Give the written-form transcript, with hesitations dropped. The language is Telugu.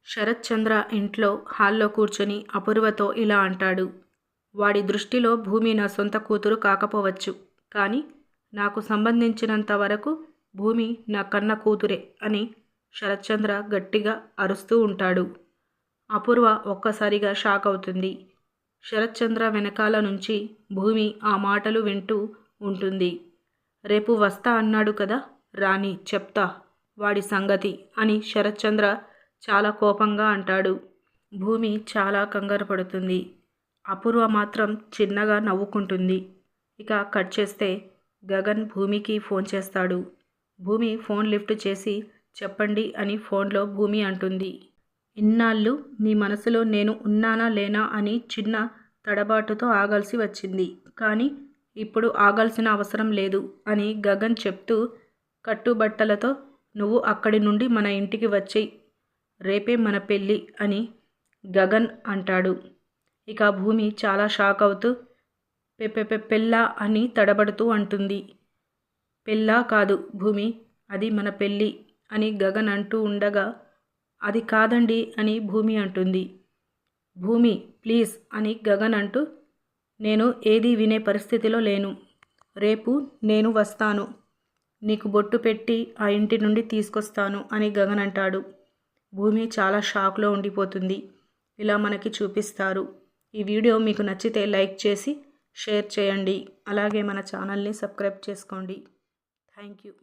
శరత్ చంద్ర ఇంట్లో హాల్లో కూర్చొని అపూర్వతో ఇలా అంటాడు. వాడి దృష్టిలో భూమి నా సొంత కూతురు కాకపోవచ్చు, కానీ నాకు సంబంధించినంత వరకు భూమి నా కన్న కూతురే అని శరత్చంద్ర గట్టిగా అరుస్తూ ఉంటాడు. అపూర్వ ఒక్కసారిగా షాక్ అవుతుంది. శరత్చంద్ర వెనకాల నుంచి భూమి ఆ మాటలు వింటూ ఉంటుంది. రేపు వస్తా అన్నాడు కదా, రాని చెప్తా వాడి సంగతి అని శరత్చంద్ర చాలా కోపంగా అంటాడు. భూమి చాలా కంగారు పడుతుంది. అపూర్వ మాత్రం చిన్నగా నవ్వుకుంటుంది. ఇక కట్ చేస్తే గగన్ భూమికి ఫోన్ చేస్తాడు. భూమి ఫోన్ లిఫ్ట్ చేసి చెప్పండి అని ఫోన్లో భూమి అంటుంది. ఇన్నాళ్ళు నీ మనసులో నేను ఉన్నానా లేనా అని చిన్న తడబాటుతో ఆగాల్సి వచ్చింది, కానీ ఇప్పుడు ఆగాల్సిన అవసరం లేదు అని గగన్ చెప్తూ కట్టుబట్టలతో నువ్వు అక్కడి నుండి మన ఇంటికి వచ్చేయ్, రేపే మన పెళ్ళి అని గగన్ అంటాడు. ఇక భూమి చాలా షాక్ అవుతూ పెళ్ళా అని తడబడుతూ అంటుంది. పెళ్ళా కాదు భూమి, అది మన పెళ్ళి అని గగన్ అంటూ ఉండగా అది కాదండి అని భూమి అంటుంది. భూమి ప్లీజ్ అని గగన్ అంటూ నేను ఏది వినే పరిస్థితిలో లేను, రేపు నేను వస్తాను, నీకు బొట్టు పెట్టి ఆ ఇంటి నుండి తీసుకొస్తాను అని గగన్ అంటాడు. భూమి చాలా షాక్లో ఉండిపోతుంది. ఇలా మనకి చూపిస్తారు. ఈ వీడియో మీకు నచ్చితే లైక్ చేసి షేర్ చేయండి. అలాగే మన ఛానల్ని సబ్స్క్రైబ్ చేసుకోండి. Thank you.